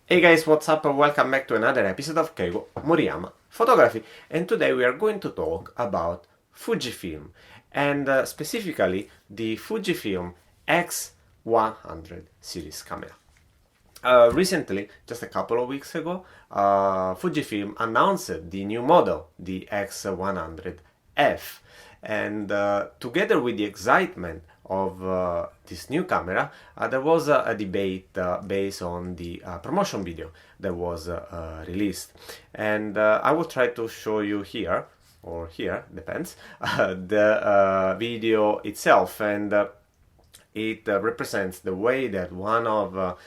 Hey guys, what's up and welcome back to another episode of Keigo Moriyama Photography, and today we are going to talk about Fujifilm and specifically the Fujifilm X100 series camera. Recently, just a couple of weeks ago, Fujifilm announced the new model, the X100F, and together with the excitement of this new camera, there was a debate based on the promotion video that was released, and I will try to show you here, or here, depends, the video itself, and it represents the way that one of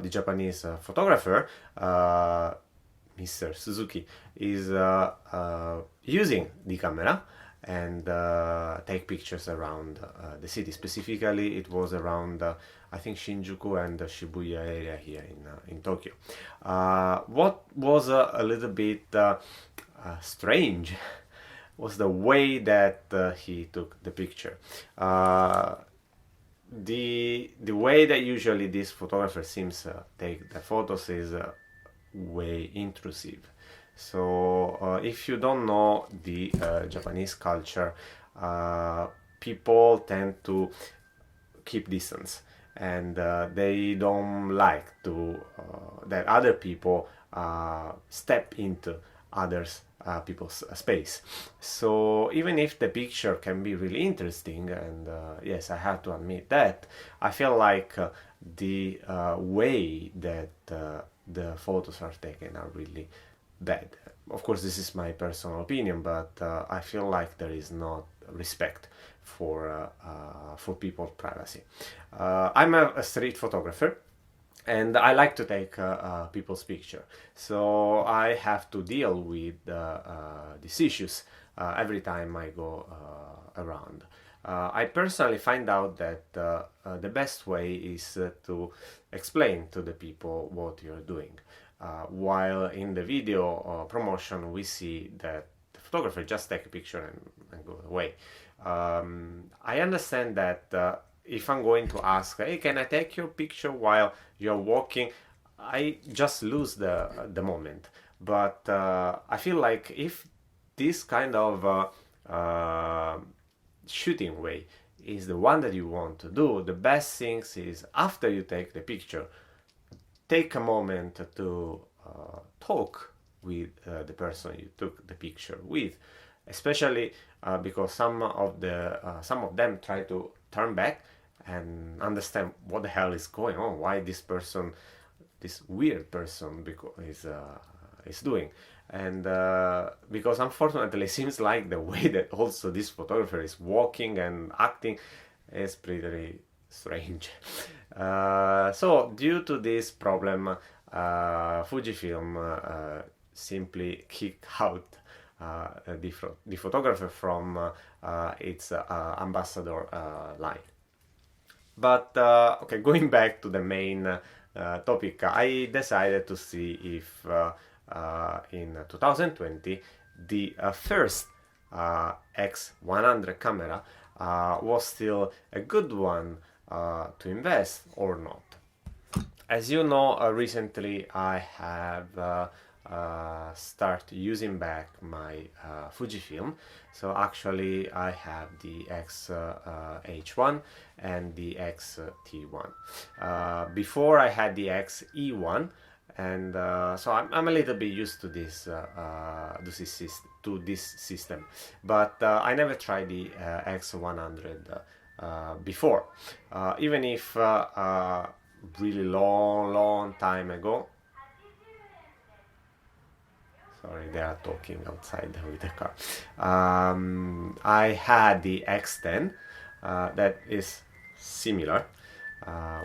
the Japanese photographer, Mr. Suzuki, is using the camera and take pictures around the city. Specifically, it was around, I think, Shinjuku and the Shibuya area here in Tokyo. What was a little bit strange was the way that he took the picture. The way that usually this photographer seems take the photos is way intrusive. So if you don't know the Japanese culture, people tend to keep distance, and they don't like to that other people step into others people's space. So even if the picture can be really interesting, and yes, I have to admit that, I feel like the way that the photos are taken are really bad. Of course, this is my personal opinion, but I feel like there is not respect for people's privacy. I'm a street photographer, and I like to take people's picture, so I have to deal with these issues every time I go around. I personally find out that the best way is to explain to the people what you're doing. While in the video promotion we see that the photographer just take a picture and go away. I understand that if I'm going to ask, hey, can I take your picture while you're walking, I just lose the moment. But I feel like if this kind of shooting way is the one that you want to do, the best things is after you take the picture, take a moment to talk with the person you took the picture with, especially because some of them try to turn back and understand what the hell is going on, why this weird person is doing. And because unfortunately it seems like the way that also this photographer is walking and acting is pretty strange. So due to this problem, Fujifilm simply kicked out the photographer from its ambassador line. But okay, going back to the main topic, I decided to see if in 2020 the first X100 camera was still a good one to invest or not. As you know, recently I have start using back my Fujifilm. So actually I have the X-H1 and the X-T1. Before I had the X-E1, and so I'm a little bit used to this system, but I never tried the X100 before, even if really long time ago. Sorry, they are talking outside with the car. I had the X10 that is similar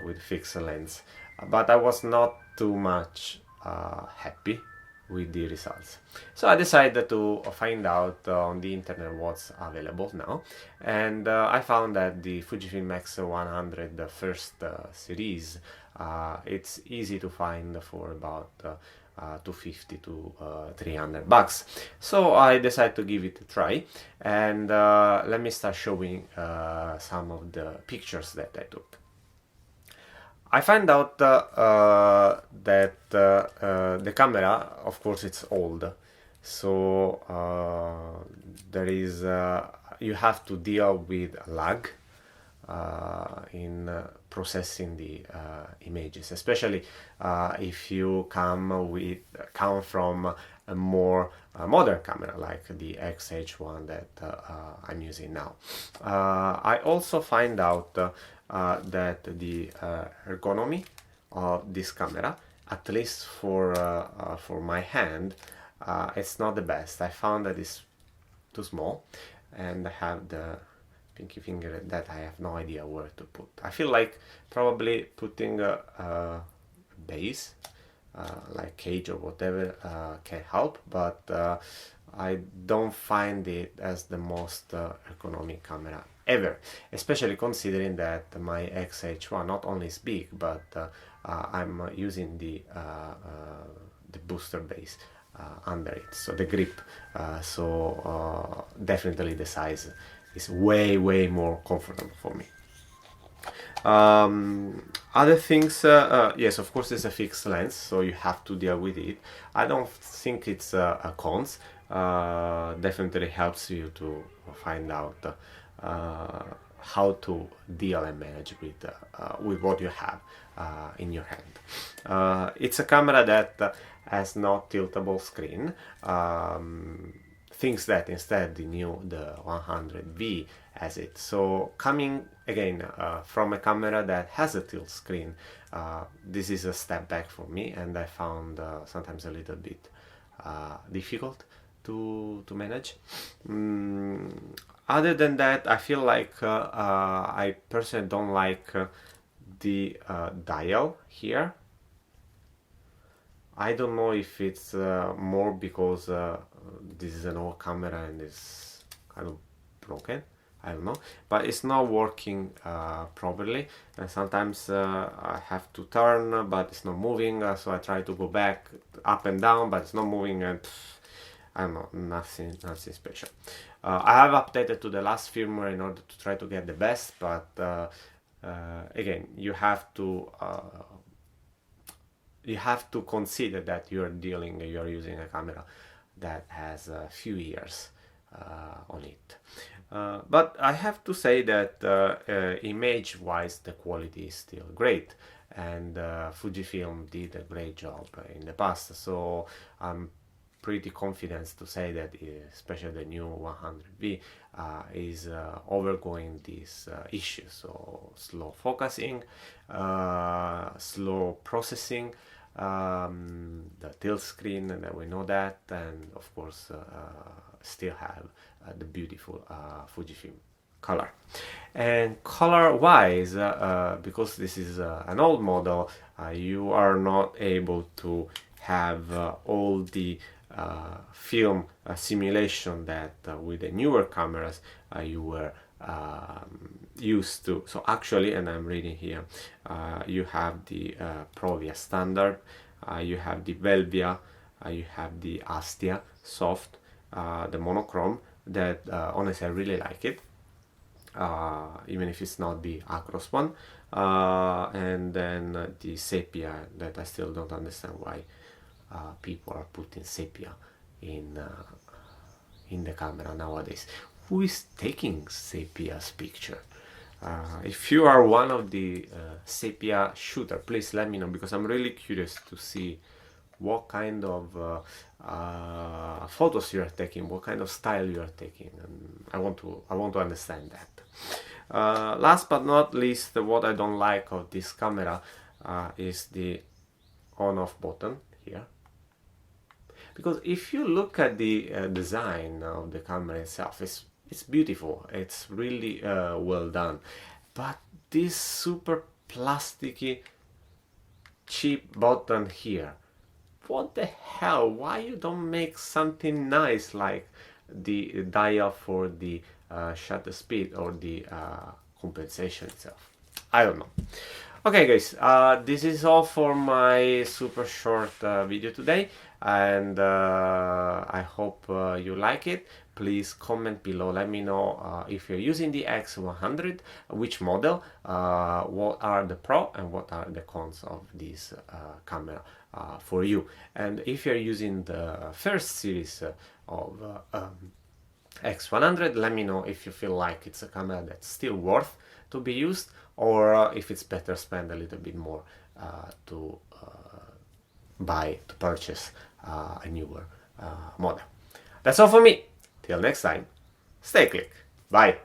with fixed lens, but I was not too much happy with the results. So I decided to find out on the internet what's available now, and I found that the Fujifilm X100, the first series, it's easy to find for about 250 to 300 bucks. So I decided to give it a try, and let me start showing some of the pictures that I took. I find out that the camera, of course, it's old, so there is you have to deal with lag in processing the images, especially if you come from a more modern camera like the X100 that I'm using now. I also find out that the ergonomy of this camera, at least for my hand, it's not the best. I found that it's too small, and I have the pinky finger that I have no idea where to put. I feel like probably putting a base like cage or whatever can help, but I don't find it as the most ergonomic camera ever, especially considering that my XH1 not only is big, but I'm using the booster base under it, so the grip, so definitely the size is way more comfortable for me. Other things, yes, of course, it's a fixed lens, so you have to deal with it. I don't think it's a cons. Definitely helps you to find out how to deal and manage with what you have in your hand. It's a camera that has no tiltable screen. Thinks that instead the 100V has it. So coming again from a camera that has a tilt screen, this is a step back for me, and I found sometimes a little bit difficult to manage. Other than that, I feel like I personally don't like the dial here. I don't know if it's more because this is an old camera and it's kind of broken. I don't know, but it's not working properly, and sometimes I have to turn but it's not moving, so I try to go back up and down but it's not moving, and I don't know, nothing special. I have updated to the last firmware in order to try to get the best, but again, you have to consider that you're using a camera that has a few years on it. But I have to say that image-wise, the quality is still great, and Fujifilm did a great job in the past, so I'm pretty confident to say that especially the new 100V is overgoing this issue. So slow focusing, slow processing, the tilt screen, and we know that, and of course still have the beautiful Fujifilm color. And color wise, because this is an old model, you are not able to have all the film simulation that with the newer cameras you were used to. So actually, and I'm reading here, you have the Provia standard, you have the Velvia, you have the Astia soft, the monochrome that honestly I really like it, even if it's not the Acros one, and then the sepia that I still don't understand why people are putting sepia in the camera nowadays. Who is taking sepia's picture? If you are one of the sepia shooter, please let me know, because I'm really curious to see what kind of photos you are taking, what kind of style you are taking, and I want to understand that. Last but not least, what I don't like of this camera is the on-off button here. Because if you look at the design of the camera itself, it's beautiful, it's really well done, but this super plasticky cheap button here, what the hell, why you don't make something nice like the dial for the shutter speed or the compensation itself? I don't know. Okay guys, this is all for my super short video today, and I hope you like it. Please comment below, let me know if you're using the X100, which model, what are the pro and what are the cons of this camera for you. And if you're using the first series of X100, let me know if you feel like it's a camera that's still worth to be used, or if it's better spend a little bit more to purchase a newer model. That's all for me. Till next time, stay click. Bye.